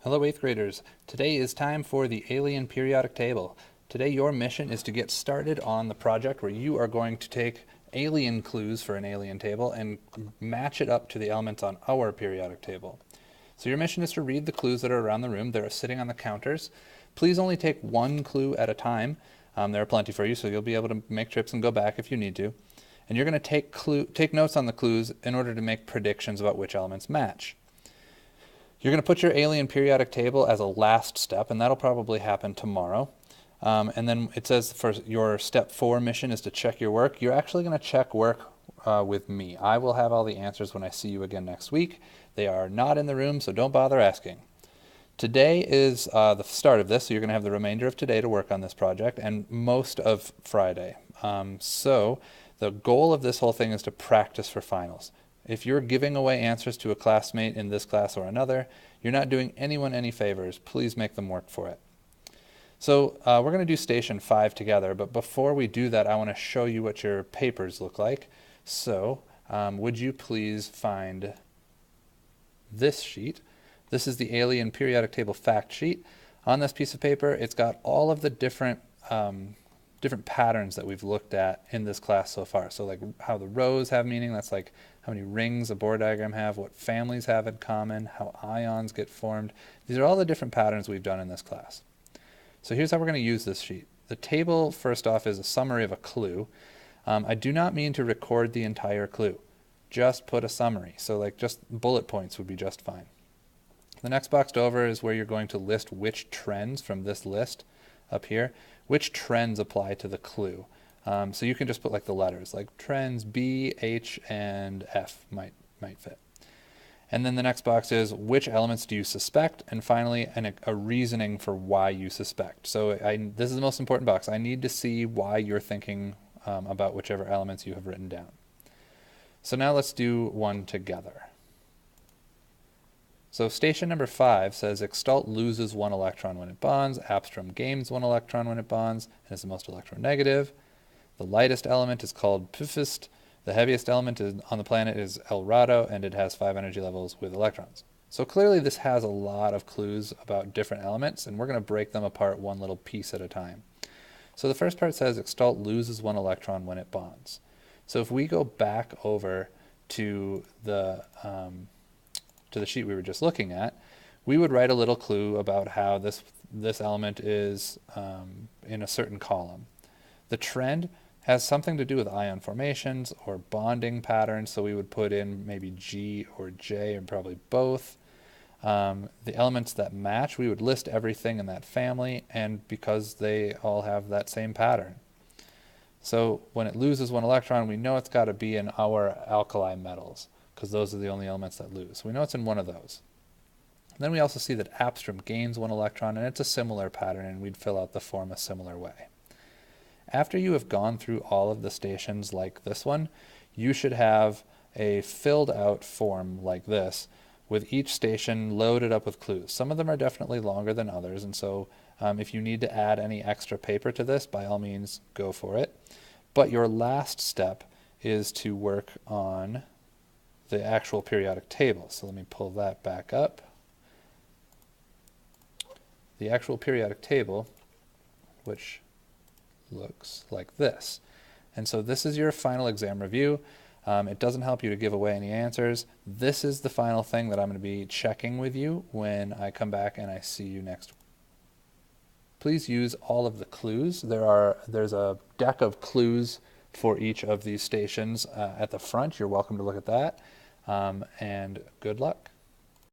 Hello, 8th graders. Today is time for the Alien Periodic Table. Today your mission is to get started on the project where you are going to take alien clues for an alien table and match it up to the elements on our periodic table. So your mission is to read the clues that are around the room. They're sitting on the counters. Please only take one clue at a time. There are plenty for you, so you'll be able to make trips and go back if you need to. And you're going to take notes on the clues in order to make predictions about which elements match. You're going to put your alien periodic table as a last step, and that'll probably happen tomorrow. And then it says for your step 4 mission is to check your work. You're actually going to check work with me. I will have all the answers when I see you again next week. They are not in the room, so don't bother asking. Today is the start of this, so you're going to have the remainder of today to work on this project and most of Friday. So the goal of this whole thing is to practice for finals. If you're giving away answers to a classmate in this class or another, you're not doing anyone any favors. Please make them work for it. So we're going to do station 5 together, but before we do that, I want to show you what your papers look like. So would you please find this sheet? This is the Alien Periodic Table fact sheet. On this piece of paper, it's got all of the different patterns that we've looked at in this class so far. So like how the rows have meaning, that's like how many rings a Bohr diagram have, what families have in common, how ions get formed. These are all the different patterns we've done in this class. So here's how we're going to use this sheet. The table, first off, is a summary of a clue. I do not mean to record the entire clue. Just put a summary. So like just bullet points would be just fine. The next boxed over is where you're going to list which trends from this list up here, which trends apply to the clue. So you can just put like the letters, like trends B, H, and F might fit. And then the next box is which elements do you suspect, and finally a reasoning for why you suspect. So this is the most important box. I need to see why you're thinking about whichever elements you have written down. So now let's do one together. So station number 5 says Extalt loses 1 electron when it bonds, Abstrom gains 1 electron when it bonds, and is the most electronegative. The lightest element is called Pfist. The heaviest element on the planet is El Rado, and it has 5 energy levels with electrons. So clearly this has a lot of clues about different elements, and we're going to break them apart one little piece at a time. So the first part says Extalt loses 1 electron when it bonds. So if we go back over to the sheet we were just looking at, we would write a little clue about how this element is in a certain column. The trend has something to do with ion formations or bonding patterns, so we would put in maybe G or J, and probably both. The elements that match, we would list everything in that family, and because they all have that same pattern. So when it loses 1 electron, we know it's got to be in our alkali metals, because those are the only elements that lose. So we know it's in one of those. And then we also see that Abstrom gains 1 electron, and it's a similar pattern, and we'd fill out the form a similar way. After you have gone through all of the stations like this one, you should have a filled out form like this, with each station loaded up with clues. Some of them are definitely longer than others, and so if you need to add any extra paper to this, by all means, go for it. But your last step is to work on the actual periodic table. So let me pull that back up. The actual periodic table, which looks like this. And so this is your final exam review. It doesn't help you to give away any answers. This is the final thing that I'm going to be checking with you when I come back and I see you next week. Please use all of the clues. There's a deck of clues for each of these stations at the front. You're welcome to look at that. And good luck.